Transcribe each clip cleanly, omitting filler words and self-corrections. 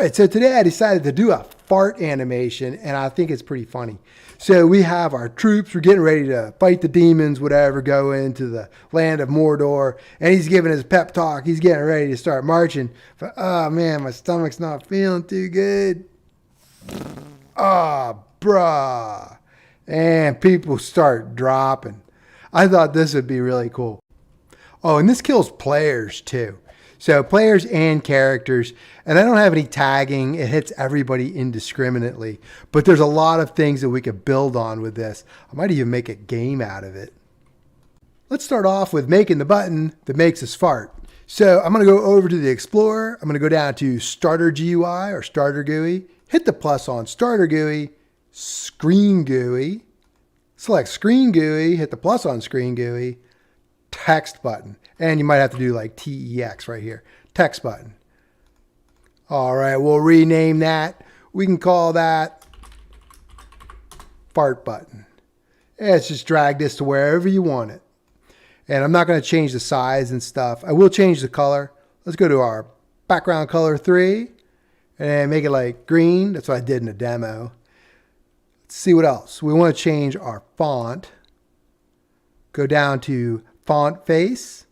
right, so today I decided to do a fart animation, and I think it's pretty funny. So we have our troops, we're getting ready to fight the demons, whatever, go into the land of Mordor, and he's giving his pep talk. He's getting ready to start marching. But, oh man, my stomach's not feeling too good. Oh, bruh. And people start dropping. I thought this would be really cool. Oh, and this kills players too. So players and characters, and I don't have any tagging. It hits everybody indiscriminately, but there's a lot of things that we could build on with this. I might even make a game out of it. Let's start off with making the button that makes us fart. So I'm going to go over to the Explorer. I'm going to go down to Starter GUI or Starter GUI, hit the plus on Starter GUI, Screen GUI, select Screen GUI, hit the plus on Screen GUI, Text button. And you might have to do like TEX right here. Text button. All right, we'll rename that. We can call that Fart button. And let's just drag this to wherever you want it. And I'm not going to change the size and stuff. I will change the color. Let's go to our background color 3 and make it like green. That's what I did in the demo. Let's see what else. We want to change our font. Go down to font face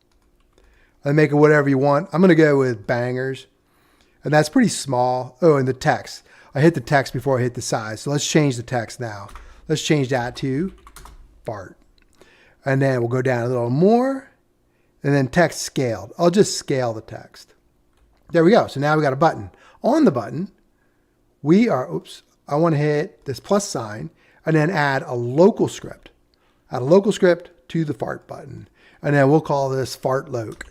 and make it whatever you want. I'm going to go with bangers, and that's pretty small. Oh, and the text. I hit the text before I hit the size. So let's change the text now. Let's change that to fart. And then we'll go down a little more and then text scaled. I'll just scale the text. There we go. So now we got a button. On the button, we are, I want to hit this plus sign and then add a local script. Add a local script to the fart button. And then we'll call this fart loc,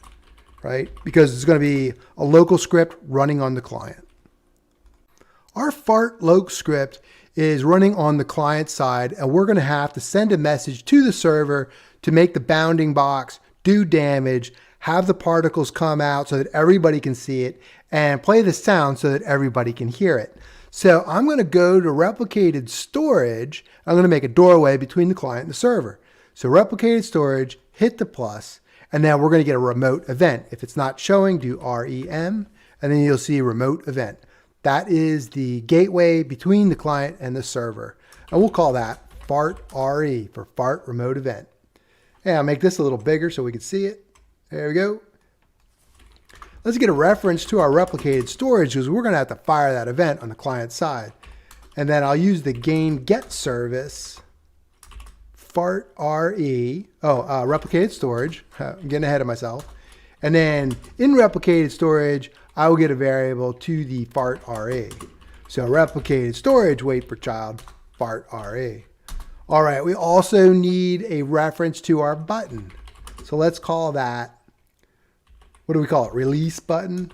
right? Because it's going to be a local script running on the client. Our fart loc script is running on the client side, and we're going to have to send a message to the server to make the bounding box do damage, have the particles come out so that everybody can see it, and play the sound so that everybody can hear it. So I'm going to go to replicated storage. I'm going to make a doorway between the client and the server. So replicated storage, hit the plus, and now we're going to get a remote event. If it's not showing, do REM, and then you'll see remote event. That is the gateway between the client and the server. And we'll call that fart RE for fart remote event. And I'll make this a little bigger so we can see it. There we go. Let's get a reference to our replicated storage because we're going to have to fire that event on the client side. And then I'll use the game get service fart RE. Replicated storage. I'm getting ahead of myself. And then in replicated storage, I will get a variable to the fart RE. So replicated storage, wait for child, fart RE. All right, we also need a reference to our button. So let's call that, what do we call it? Release button?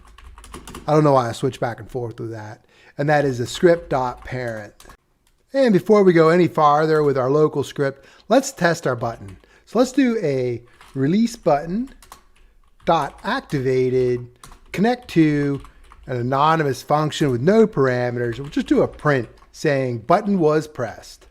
I don't know why I switch back and forth with that. And that is a script.parent. And before we go any farther with our local script, let's test our button. So let's do a release button dot activated connect to an anonymous function with no parameters. We'll just do a print saying button was pressed.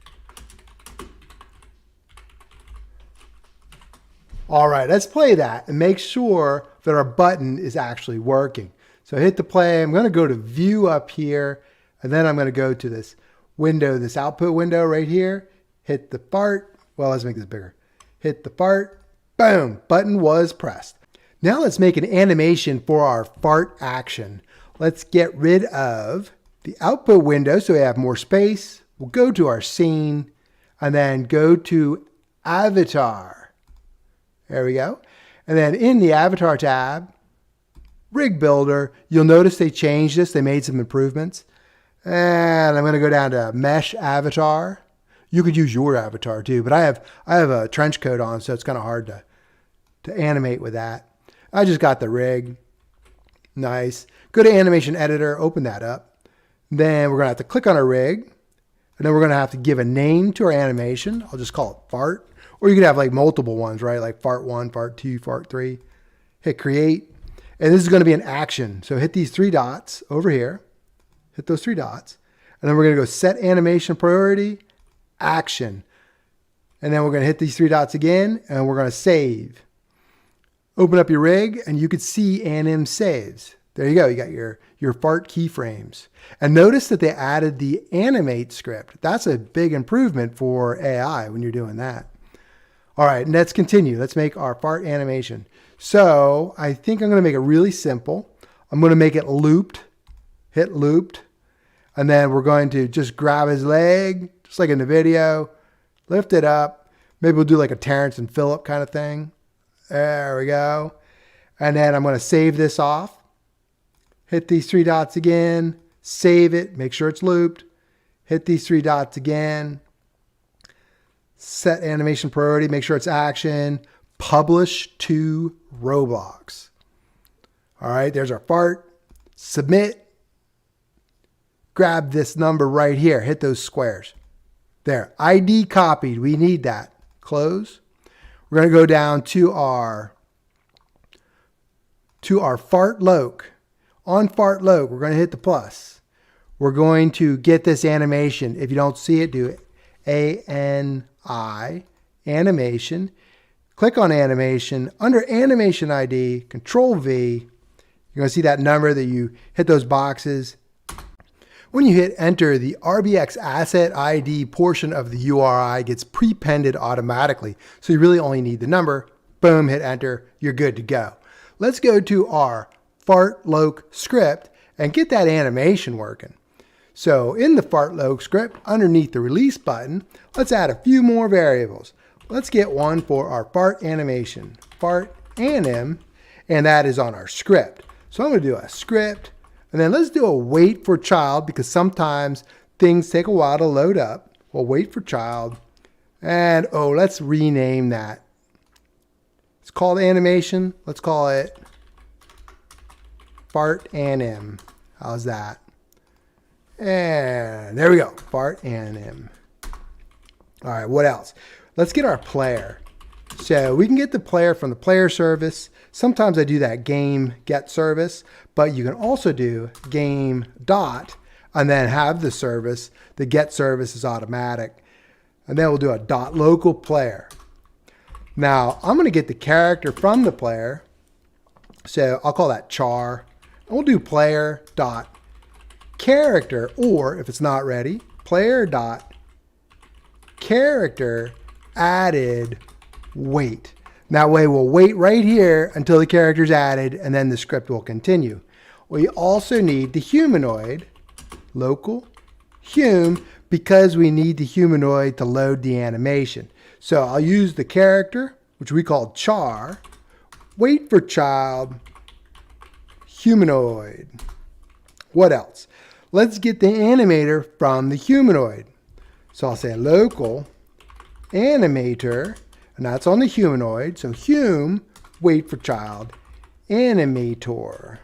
All right, let's play that and make sure that our button is actually working. So hit the play. I'm going to go to view up here, and then I'm going to go to this window, this output window right here. Hit the fart. Well, let's make this bigger. Hit the fart. Boom, button was pressed. Now let's make an animation for our fart action. Let's get rid of the output window so we have more space. We'll go to our scene and then go to avatar. There we go. And then in the avatar tab, rig builder, you'll notice they changed this. They made some improvements. And I'm going to go down to mesh avatar. You could use your avatar too, but I have a trench coat on, so it's kind of hard to animate with that. I just got the rig. Nice. Go to animation editor, open that up. Then we're going to have to click on our rig. And then we're going to have to give a name to our animation. I'll just call it fart. Or you could have like multiple ones, right? Like fart 1, fart 2, fart 3. Hit create. And this is going to be an action. So hit these 3 dots over here. Hit those 3 dots. And then we're going to go set animation priority, action. And then we're going to hit these 3 dots again, and we're going to save. Open up your rig, and you could see anim saves. There you go. You got your fart keyframes. And notice that they added the animate script. That's a big improvement for AI when you're doing that. All right, let's continue. Let's make our fart animation. So I think I'm going to make it really simple. I'm going to make it looped, hit looped, and then we're going to just grab his leg, just like in the video, lift it up. Maybe we'll do like a Terrence and Phillip kind of thing. There we go. And then I'm going to save this off. Hit these three dots again, save it, make sure it's looped. Hit these three dots again. Set animation priority, make sure it's action. Publish to Roblox. All right, there's our fart. Submit. Grab this number right here. Hit those squares. There, ID copied. We need that. Close. We're going to go down to our fart loc. On fart loc, we're going to hit the plus. We're going to get this animation. If you don't see it, do it. ANI, animation. Click on animation. Under animation ID, Control V. You're going to see that number that you hit those boxes. When you hit enter, the RBX asset ID portion of the URI gets prepended automatically. So you really only need the number. Boom, hit enter. You're good to go. Let's go to our fart loc script and get that animation working. So in the fart loc script, underneath the release button, let's add a few more variables. Let's get one for our fart animation, fart anim, and that is on our script. So I'm going to do a script, and then let's do a wait for child, because sometimes things take a while to load up. We'll wait for child, and let's rename that. It's called animation. Let's call it fart anim. How's that? And there we go. Fart anim. All right, what else? Let's get our player. So we can get the player from the player service. Sometimes I do that game get service, but you can also do game dot and then have the service. The get service is automatic. And then we'll do a dot local player. Now I'm going to get the character from the player. So I'll call that char. And we'll do player dot character, or if it's not ready, player dot character added wait. That way we'll wait right here until the character is added, and then the script will continue. We also need the humanoid, local hum, because we need the humanoid to load the animation. So I'll use the character, which we call char, wait for child, humanoid. What else? Let's get the animator from the humanoid. So I'll say local animator, and that's on the humanoid. So hum, wait for child, animator.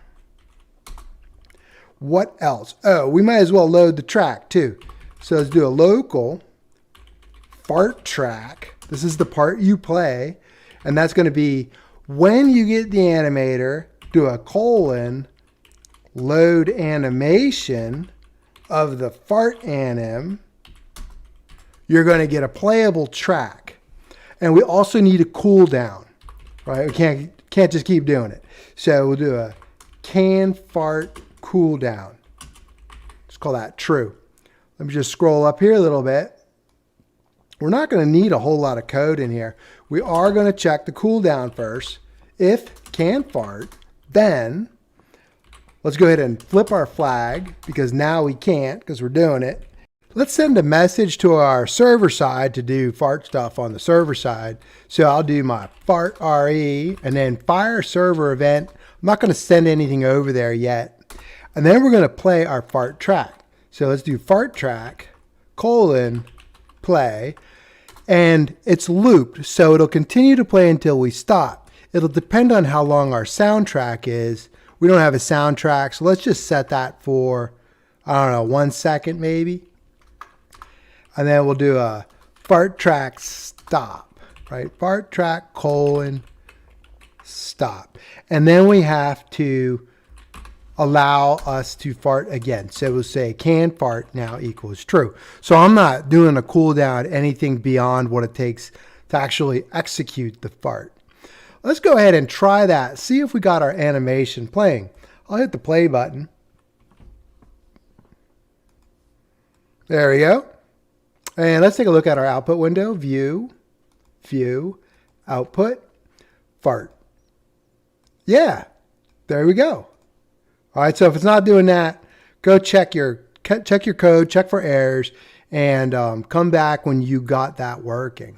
What else? We might as well load the track too. So let's do a local fart track. This is the part you play, and that's going to be when you get the animator, do a colon, load animation of the fart anim. You're going to get a playable track. And we also need a cooldown, right? We can't just keep doing it. So we'll do a can fart cooldown. Let's call that true. Let me just scroll up here a little bit. We're not going to need a whole lot of code in here. We are going to check the cooldown first. If can fart, then let's go ahead and flip our flag, because now we can't because we're doing it. Let's send a message to our server side to do fart stuff on the server side. So I'll do my fart RE and then fire server event. I'm not going to send anything over there yet. And then we're going to play our fart track. So let's do fart track, colon, play. And it's looped, so it'll continue to play until we stop. It'll depend on how long our soundtrack is. We don't have a soundtrack, so let's just set that for, I don't know, 1 second maybe. And then we'll do a fart track stop, right? Fart track, colon, stop. And then we have to allow us to fart again. So we'll say can fart now equals true. So I'm not doing a cooldown, anything beyond what it takes to actually execute the fart. Let's go ahead and try that. See if we got our animation playing. I'll hit the play button. There we go. And let's take a look at our output window. View, output, fart. Yeah, there we go. All right, so if it's not doing that, go check your code, check for errors, and come back when you got that working.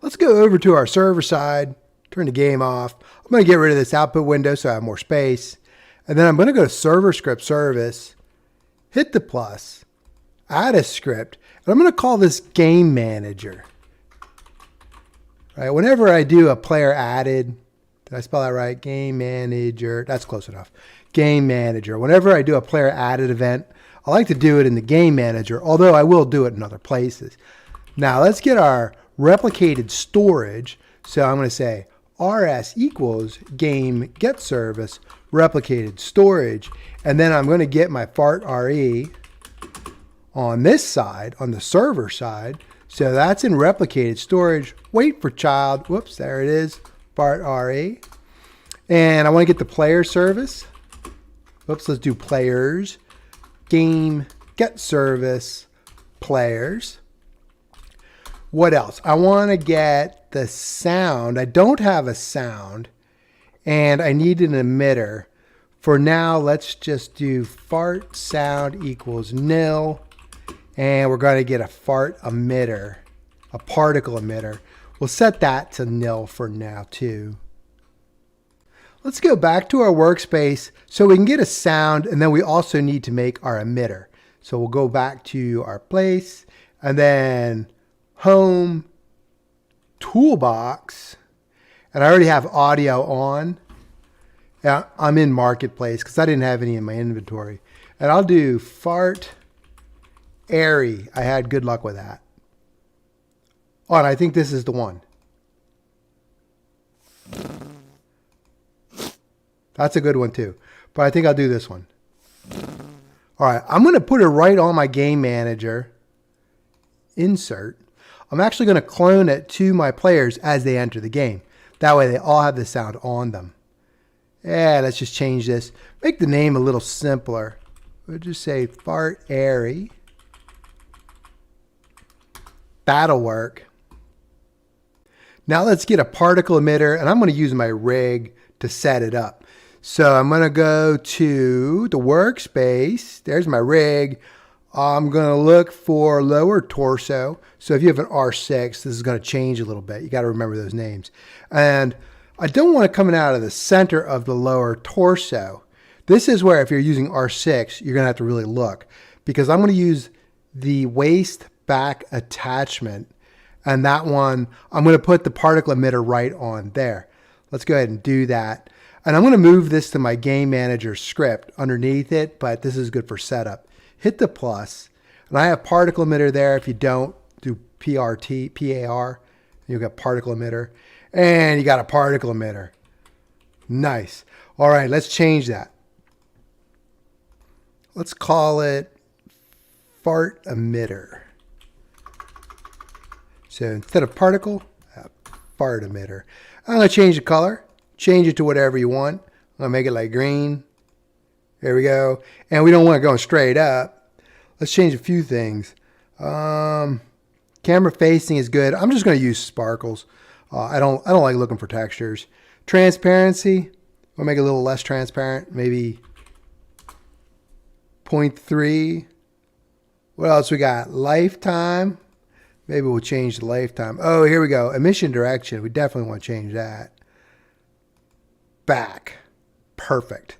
Let's go over to our server side, turn the game off. I'm going to get rid of this output window so I have more space. And then I'm going to go to server script service, hit the plus, add a script, and I'm going to call this game manager. Right, whenever I do a player added, did I spell that right? Game manager, that's close enough. Game manager. Whenever I do a player added event, I like to do it in the game manager, although I will do it in other places. Now let's get our replicated storage. So I'm going to say rs equals game get service replicated storage. And then I'm going to get my fart re on this side, on the server side. So that's in replicated storage. Wait for child. Whoops, there it is. Fart re. And I want to get the player service. Whoops, let's do players. Game get service players. What else? I want to get the sound. I don't have a sound, and I need an emitter. For now, let's just do fart sound equals nil, and we're going to get a fart emitter, a particle emitter. We'll set that to nil for now too. Let's go back to our workspace so we can get a sound, and then we also need to make our emitter. So we'll go back to our place, and then home, toolbox, and I already have audio on. I'm in marketplace because I didn't have any in my inventory. And I'll do fart airy. I had good luck with that. Oh, and I think this is the one. That's a good one too. But I think I'll do this one. All right, I'm going to put it right on my game manager. Insert. I'm actually going to clone it to my players as they enter the game. That way they all have the sound on them. Yeah, let's just change this. Make the name a little simpler. We'll just say fart airy. That'll work. Now let's get a particle emitter, and I'm going to use my rig to set it up. So I'm going to go to the workspace. There's my rig. I'm going to look for lower torso. So if you have an R6, this is going to change a little bit. You got to remember those names. And I don't want it coming out of the center of the lower torso. This is where if you're using R6, you're going to have to really look, because I'm going to use the waist back attachment. And that one, I'm going to put the particle emitter right on there. Let's go ahead and do that. And I'm going to move this to my game manager script underneath it, but this is good for setup. Hit the plus, and I have particle emitter there. If you don't, do PRT, PAR, you'll get particle emitter, and you got a particle emitter. Nice. All right, let's change that. Let's call it fart emitter. So instead of particle, fart emitter. I'm going to change the color. Change it to whatever you want. I'm going to make it like green. There we go. And we don't want it going straight up. Let's change a few things. Camera facing is good. I'm just going to use sparkles. I don't like looking for textures. Transparency, we'll make it a little less transparent. Maybe 0.3. What else we got? Lifetime. Maybe we'll change the lifetime. Oh, here we go. Emission direction. We definitely want to change that. Back. Perfect.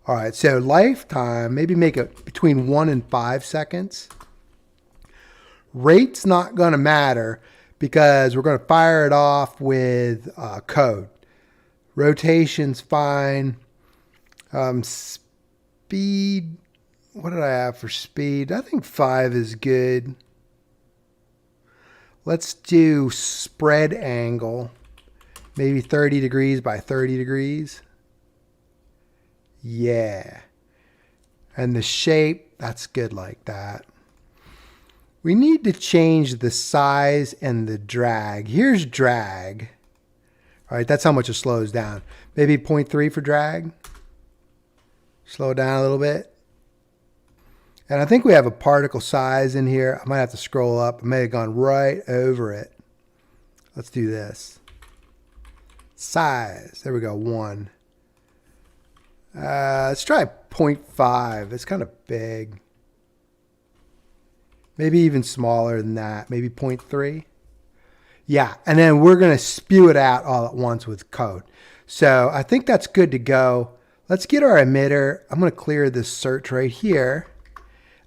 All right, so lifetime, maybe make it between 1 and 5 seconds. Rate's not going to matter because we're going to fire it off with code. Rotation's fine. Speed, what did I have for speed? I think 5 is good. Let's do spread angle. Maybe 30 degrees by 30 degrees. Yeah. And the shape, that's good like that. We need to change the size and the drag. Here's drag. All right, that's how much it slows down. Maybe 0.3 for drag. Slow it down a little bit. And I think we have a particle size in here. I might have to scroll up. I may have gone right over it. Let's do this. Size. There we go. 1. Let's try 0.5. It's kind of big. Maybe even smaller than that. Maybe 0.3. Yeah, and then we're going to spew it out all at once with code. So I think that's good to go. Let's get our emitter. I'm going to clear this search right here.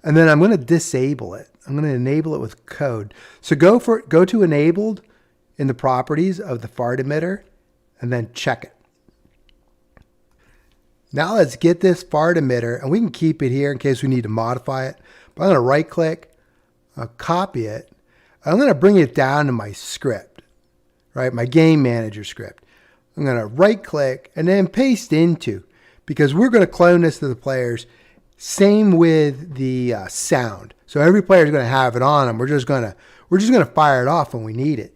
And then I'm going to disable it. I'm going to enable it with code. So go to enabled in the properties of the fart emitter and then check it. Now let's get this fart emitter, and we can keep it here in case we need to modify it. But I'm going to right click, I'll copy it. I'm going to bring it down to my script, right? My game manager script. I'm going to right click and then paste into, because we're going to clone this to the players. Same with the sound. So every player is going to have it on them. We're just going to fire it off when we need it.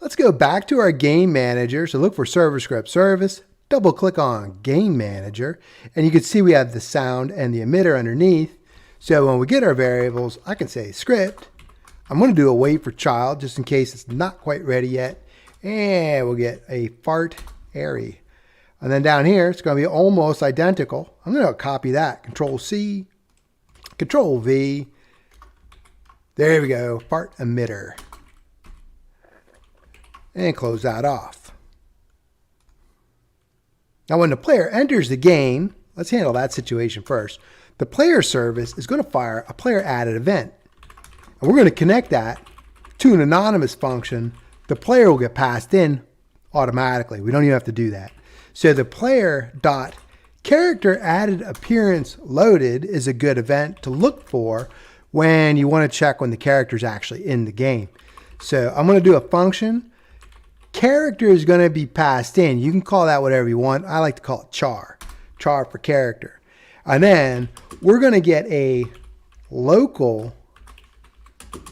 Let's go back to our game manager. So look for server script service, double click on game manager, and you can see we have the sound and the emitter underneath. So when we get our variables, I can say script. I'm going to do a wait for child just in case it's not quite ready yet. And we'll get a fart airy. And then down here, it's going to be almost identical. I'm going to copy that. Control C, Control V. There we go. Fart emitter. And close that off. Now when the player enters the game, let's handle that situation first. The player service is going to fire a player added event. And we're going to connect that to an anonymous function. The player will get passed in automatically. We don't even have to do that. So the player dot character added appearance loaded is a good event to look for when you want to check when the character is actually in the game. So I'm going to do a function. Character is going to be passed in. You can call that whatever you want. I like to call it char. Char for character. And then we're going to get a local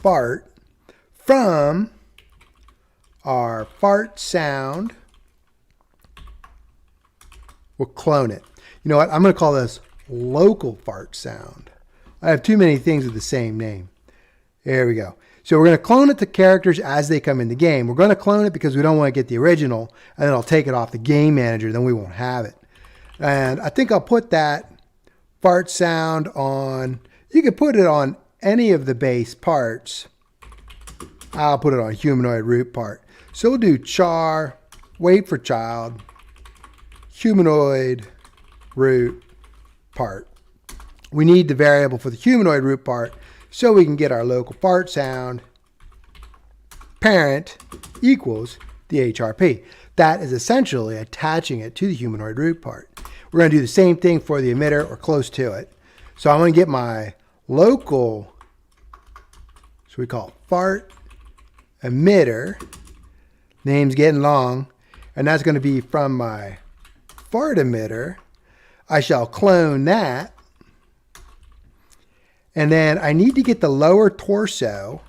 fart from our fart sound. We'll clone it. You know what? I'm going to call this local fart sound. I have too many things with the same name. There we go. So we're going to clone it to characters as they come in the game. We're going to clone it because we don't want to get the original, and then I'll take it off the game manager, then we won't have it. And I think I'll put that fart sound on, you can put it on any of the base parts. I'll put it on humanoid root part. So we'll do char, wait for child, humanoid root part. We need the variable for the humanoid root part so we can get our local fart sound parent equals the HRP. That is essentially attaching it to the humanoid root part. We're going to do the same thing for the emitter or close to it. So I'm going to get my local, so we call it fart emitter. Name's getting long. And that's going to be from my fart emitter. I shall clone that. And then I need to get the lower torso,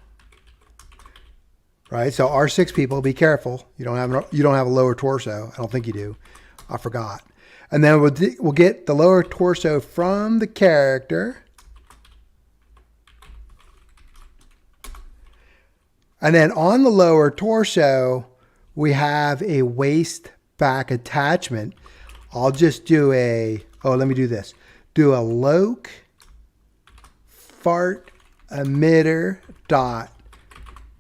right? So R6 people, be careful. You don't have a lower torso. I don't think you do. I forgot. And then we'll get the lower torso from the character. And then on the lower torso, we have a waist back attachment. I'll just do let me do this. Do a loc fart emitter dot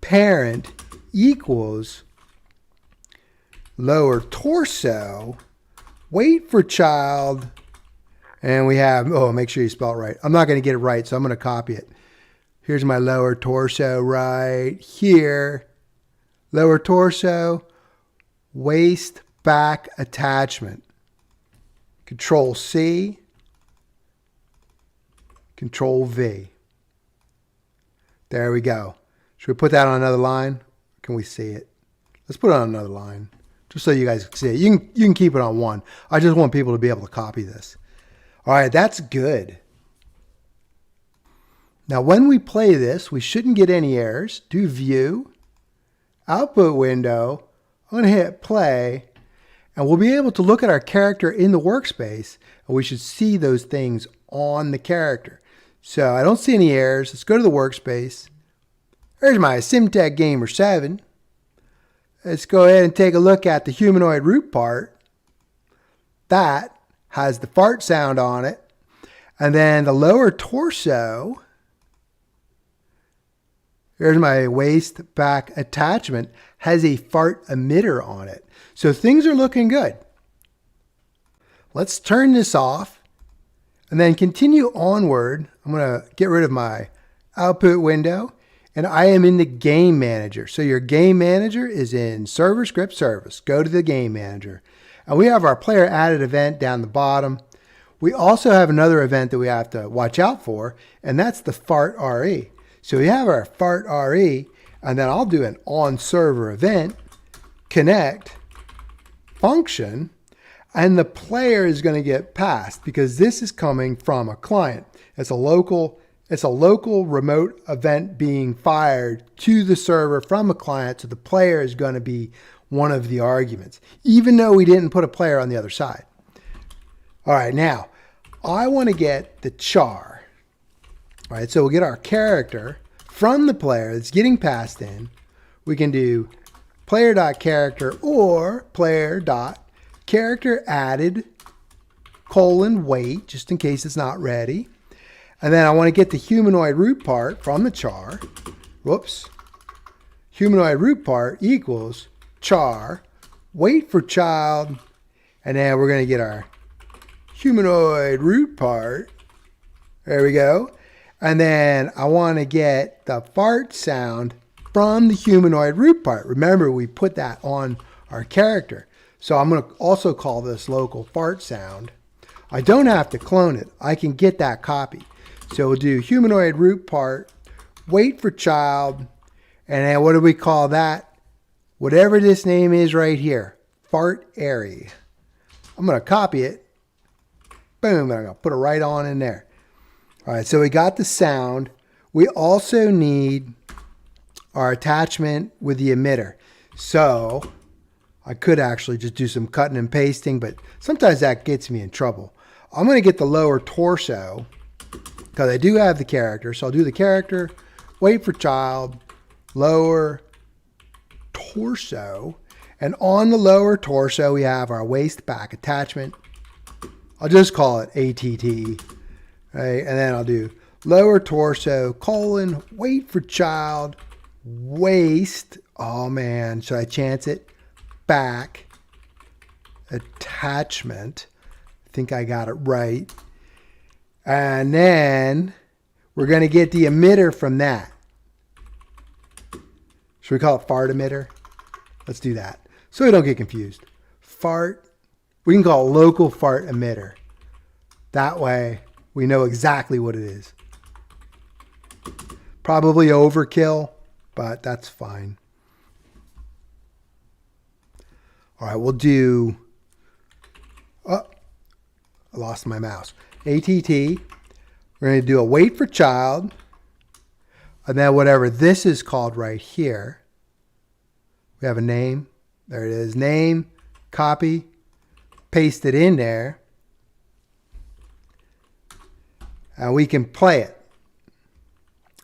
parent equals lower torso, wait for child, and we have, make sure you spell it right. I'm not going to get it right, so I'm going to copy it. Here's my lower torso right here. Lower torso, waist back attachment. Control C, Control V. There we go. Should we put that on another line? Can we see it? Let's put it on another line, just so you guys can see it. You can keep it on one. I just want people to be able to copy this. All right, that's good. Now, when we play this, we shouldn't get any errors. Do view, output window. I'm going to hit play. And we'll be able to look at our character in the workspace, and we should see those things on the character. So I don't see any errors. Let's go to the workspace. There's my SimTech Gamer 7. Let's go ahead and take a look at the humanoid root part. That has the fart sound on it. And then the lower torso, here's my waist back attachment, has a fart emitter on it. So things are looking good. Let's turn this off and then continue onward. I'm going to get rid of my output window, and I am in the game manager. So your game manager is in server script service. Go to the game manager. And we have our player added event down the bottom. We also have another event that we have to watch out for, and that's the fart RE. So we have our fart RE, and then I'll do an on server event, connect, function, and the player is going to get passed because this is coming from a client. It's a local remote event being fired to the server from a client, so the player is going to be one of the arguments, even though we didn't put a player on the other side. All right, now I want to get the char. All right, so we'll get our character from the player that's getting passed in. We can do player.character or player.character added :wait, just in case it's not ready. And then I want to get the humanoid root part from the char. Whoops. Humanoid root part equals char, wait for child, and then we're going to get our humanoid root part. There we go. And then I want to get the fart sound from the humanoid root part. Remember, we put that on our character. So I'm going to also call this local fart sound. I don't have to clone it. I can get that copy. So we'll do humanoid root part, wait for child, and then what do we call that? Whatever this name is right here, fart area. I'm going to copy it. Boom, and I'm going to put it right on in there. All right, so we got the sound. We also need our attachment with the emitter. So I could actually just do some cutting and pasting, but sometimes that gets me in trouble. I'm going to get the lower torso because I do have the character. So I'll do the character, wait for child, lower torso. And on the lower torso, we have our waist back attachment. I'll just call it ATT. Right? And then I'll do lower torso, wait for child, waist. Oh man, should I chance it? Back attachment. I think I got it right. And then we're going to get the emitter from that. Should we call it fart emitter? Let's do that so we don't get confused. Fart, we can call it local fart emitter. That way we know exactly what it is. Probably overkill, but that's fine. All right, we'll do, oh, I lost my mouse. ATT, we're going to do a wait for child, and then whatever this is called right here, we have a name. There it is, name, copy, paste it in there, and we can play it.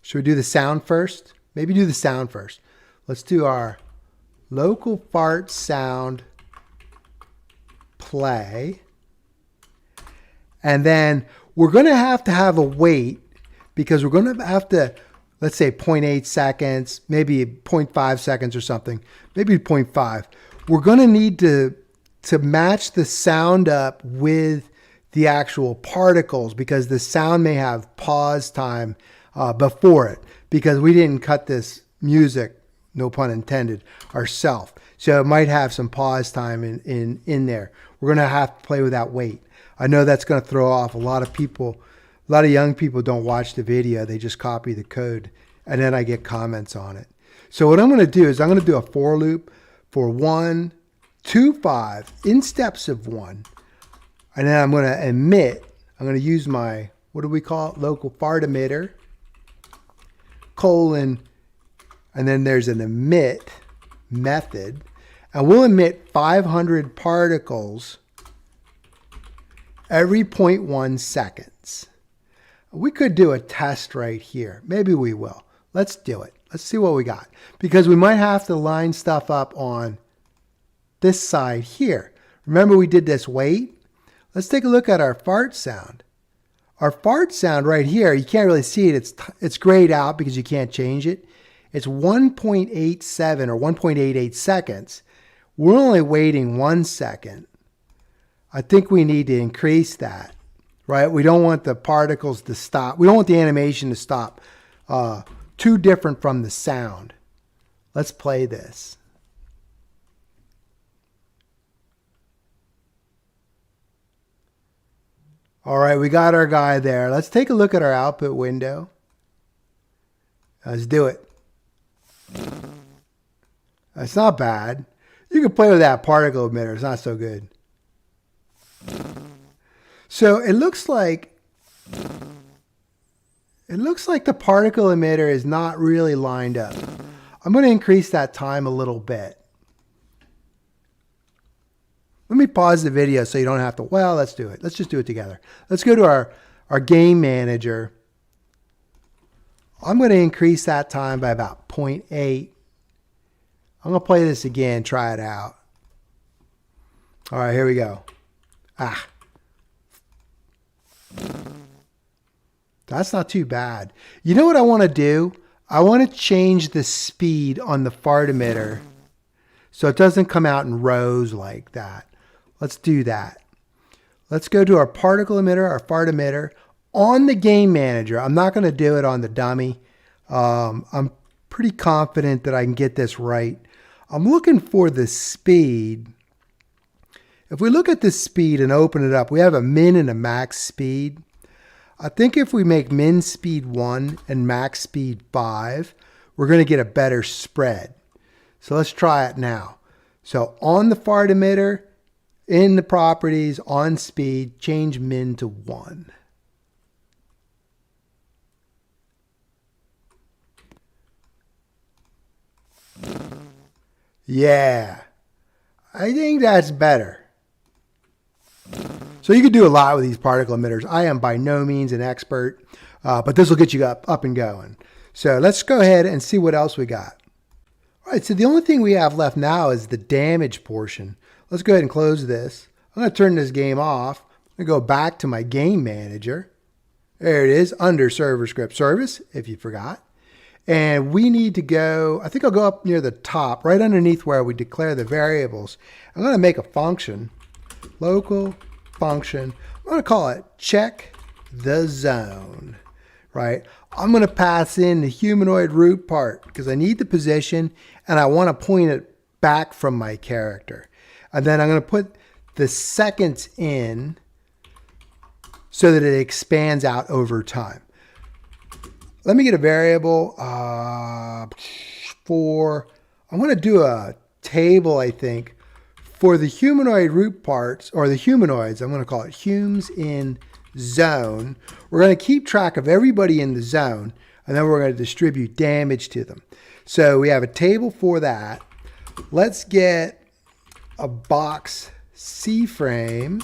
Should we do the sound first? Maybe do the sound first. Let's do our local fart sound play. And then we're going to have a wait because we're going to have to, let's say 0.8 seconds, maybe 0.5 seconds or something, maybe 0.5. We're going to need to match the sound up with the actual particles because the sound may have pause time before it because we didn't cut this music, no pun intended, ourselves. So it might have some pause time in there. We're going to have to play with that wait. I know that's going to throw off a lot of people. A lot of young people don't watch the video. They just copy the code and then I get comments on it. So what I'm going to do is I'm going to do a for loop for 1, 2, 5 in steps of 1. And then I'm going to emit. I'm going to use my, what do we call it? Local fart emitter, : and then there's an emit method. And we'll emit 500 particles every 0.1 seconds. We could do a test right here. Maybe we will. Let's do it. Let's see what we got. Because we might have to line stuff up on this side here. Remember we did this weight? Let's take a look at our fart sound. Our fart sound right here, you can't really see it. It's grayed out because you can't change it. It's 1.87 or 1.88 seconds. We're only waiting 1 second. I think we need to increase that, right? We don't want the particles to stop. We don't want the animation to stop. Too different from the sound. Let's play this. All right, we got our guy there. Let's take a look at our output window. Let's do it. That's not bad. You can play with that particle emitter. It's not so good. So it looks like the particle emitter is not really lined up. I'm going to increase that time a little bit. Let me pause the video so you don't have to, well, let's do it. Let's just do it together. Let's go to our game manager. I'm going to increase that time by about 0.8. I'm going to play this again, try it out. All right, here we go. That's not too bad. You know what I want to do? I want to change the speed on the fart emitter so it doesn't come out in rows like that. Let's do that. Let's go to our particle emitter, our fart emitter, on the game manager. I'm not going to do it on the dummy. I'm pretty confident that I can get this right. I'm looking for the speed. If we look at the speed and open it up, we have a min and a max speed. I think if we make min speed 1 and max speed 5, we're going to get a better spread. So let's try it now. So on the fart emitter, in the properties, on speed, change min to 1. Yeah, I think that's better. So you can do a lot with these particle emitters. I am by no means an expert, but this will get you up and going. So let's go ahead and see what else we got. All right, so the only thing we have left now is the damage portion. Let's go ahead and close this. I'm going to turn this game off. I'm going to go back to my game manager. There it is, under server script service, if you forgot. And we need to go, I think I'll go up near the top, right underneath where we declare the variables. I'm going to make a function, local function. I'm going to call it check the zone, right? I'm going to pass in the humanoid root part because I need the position and I want to point it back from my character. And then I'm going to put the seconds in so that it expands out over time. Let me get a variable for, I'm going to do a table, I think, for the humanoid root parts, or the humanoids. I'm going to call it hums in zone. We're going to keep track of everybody in the zone, and then we're going to distribute damage to them. So we have a table for that. Let's get a box C frame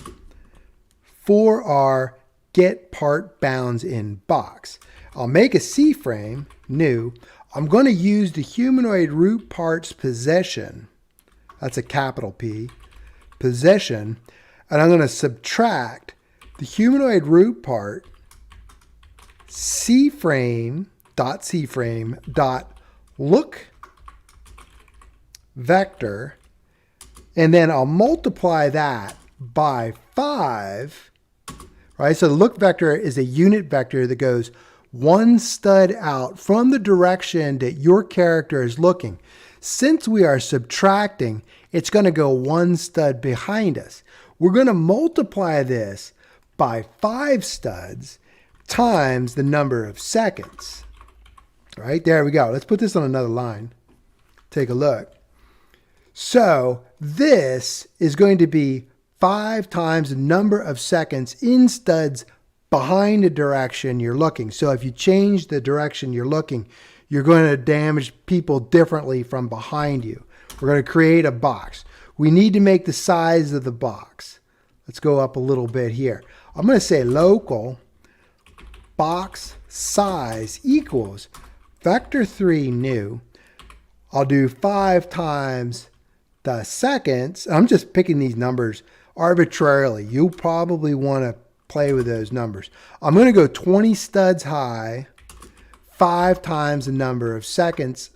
for our get part bounds in box. I'll make a C frame, new. I'm going to use the humanoid root parts position. That's a capital P, position. And I'm going to subtract the humanoid root part C frame dot look vector. And then I'll multiply that by 5, right? So the look vector is a unit vector that goes one stud out from the direction that your character is looking. Since we are subtracting, it's going to go one stud behind us. We're going to multiply this by 5 studs times the number of seconds. Right, there we go. Let's put this on another line. Take a look. So this is going to be 5 times the number of seconds in studs behind the direction you're looking. So if you change the direction you're looking, you're going to damage people differently from behind you, We're going to create a box. We need to make the size of the box. Let's go up a little bit here. I'm going to say local box size equals vector3 new. I'll do 5 times the seconds. I'm just picking these numbers arbitrarily. You'll probably want to play with those numbers. I'm going to go 20 studs high, 5 times the number of seconds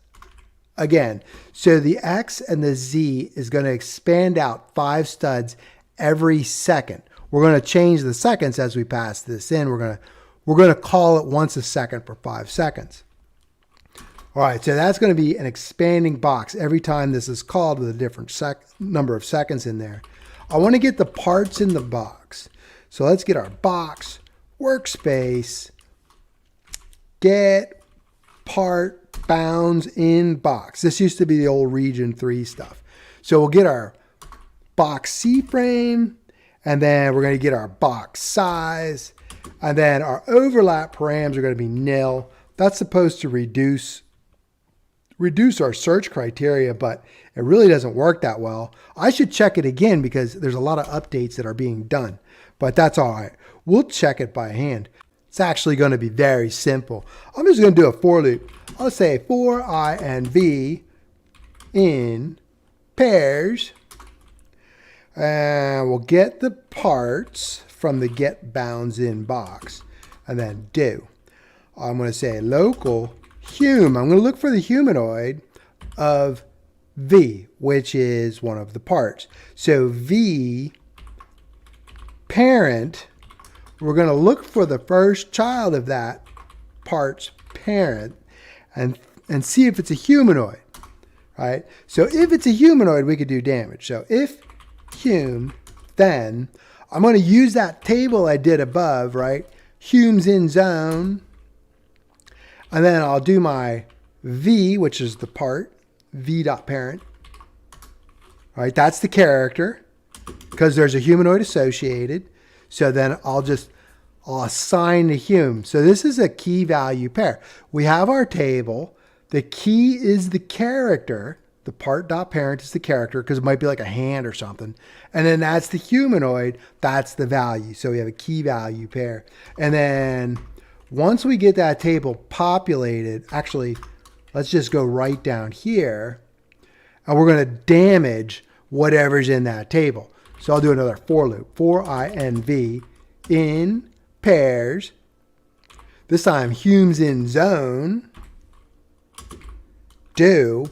again. So the X and the Z is going to expand out 5 studs every second. We're going to change the seconds as we pass this in. We're going to call it once a second for 5 seconds. All right, so that's going to be an expanding box every time this is called with a different number of seconds in there. I want to get the parts in the box. So let's get our box, workspace, get part bounds in box. This used to be the old region 3 stuff. So we'll get our box C frame, and then we're going to get our box size, and then our overlap params are going to be nil. That's supposed to reduce our search criteria, but it really doesn't work that well. I should check it again because there's a lot of updates that are being done, but that's all right. We'll check it by hand. It's actually going to be very simple. I'm just going to do a for loop. I'll say for I and V in pairs, and we'll get the parts from the get bounds in box, and then do. I'm going to say local hum. I'm going to look for the humanoid of V, which is one of the parts. So V parent, we're going to look for the first child of that part's parent and see if it's a humanoid, right? So if it's a humanoid, we could do damage. So if hum, then I'm going to use that table I did above, right? Hum's in zone. And then I'll do my V, which is the part, v.parent. All right, that's the character because there's a humanoid associated. So then I'll assign the hum. So this is a key value pair. We have our table. The key is the character. The part.parent is the character because it might be like a hand or something. And then that's the humanoid. That's the value. So we have a key value pair. And then once we get that table populated, actually, let's just go right down here, and we're going to damage whatever's in that table. So I'll do another for loop. For I and V in pairs. This time, hum's in zone. Do.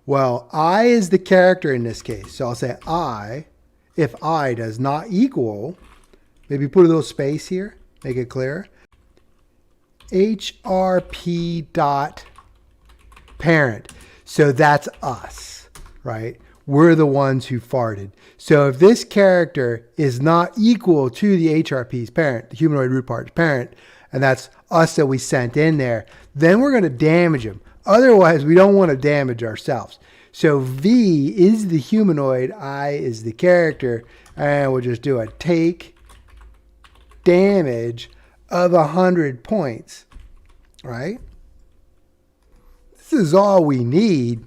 Well, I is the character in this case. So I'll say I, if I does not equal, maybe put a little space here, make it clear. HRP dot parent. So that's us, right? We're the ones who farted. So if this character is not equal to the HRP's parent, the humanoid root part's parent, and that's us that we sent in there, then we're going to damage them. Otherwise, we don't want to damage ourselves. So V is the humanoid, I is the character, and we'll just do a take damage of 100 points, right? This is all we need,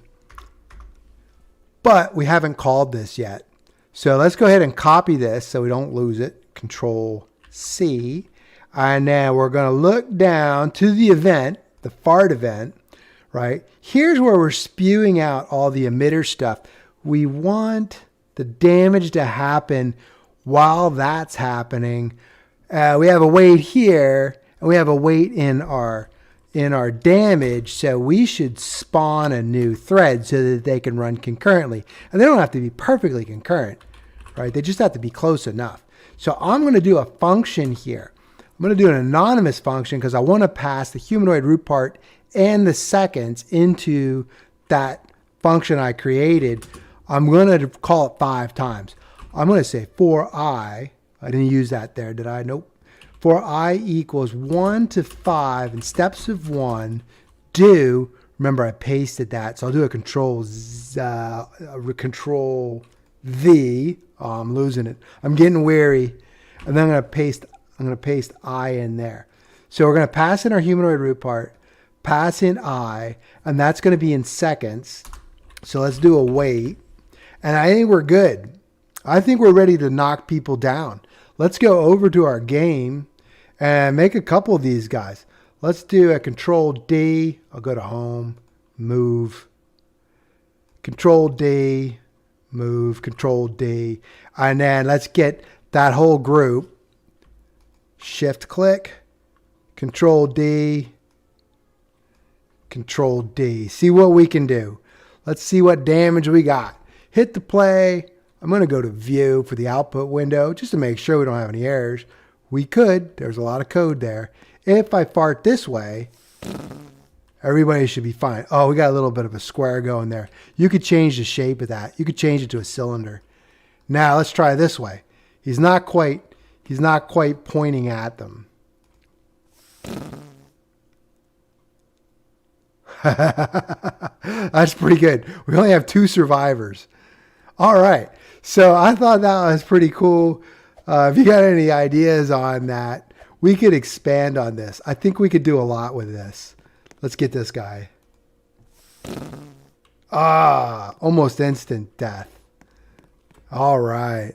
but we haven't called this yet. So let's go ahead and copy this so we don't lose it. Control C. And then we're going to look down to the event, the fart event, right? Here's where we're spewing out all the emitter stuff. We want the damage to happen while that's happening. We have a wait here, and we have a wait in our damage, so we should spawn a new thread so that they can run concurrently. And they don't have to be perfectly concurrent, right? They just have to be close enough. So I'm going to do a function here. I'm going to do an anonymous function because I want to pass the humanoid root part and the seconds into that function I created. I'm going to call it 5 times. I'm going to say for I didn't use that there, did I? Nope. For I equals 1 to 5 in steps of 1, do, remember I pasted that, so I'll do a control V. Oh, I'm losing it. I'm getting weary. And then I'm going to paste I in there. So we're going to pass in our humanoid root part, pass in I, and that's going to be in seconds. So let's do a wait. And I think we're good. I think we're ready to knock people down. Let's go over to our game and make a couple of these guys. Let's do a Control D. I'll go to home, move, Control D, move, Control D. And then let's get that whole group. Shift click, Control D, Control D. See what we can do. Let's see what damage we got. Hit the play. I'm going to go to view for the output window just to make sure we don't have any errors. We could. There's a lot of code there. If I fart this way, everybody should be fine. Oh, we got a little bit of a square going there. You could change the shape of that. You could change it to a cylinder. Now let's try this way. He's not quite pointing at them. That's pretty good. We only have 2 survivors. All right. So I thought that was pretty cool. If you got any ideas on that, we could expand on this. I think we could do a lot with this. Let's get this guy. Almost instant death. All right.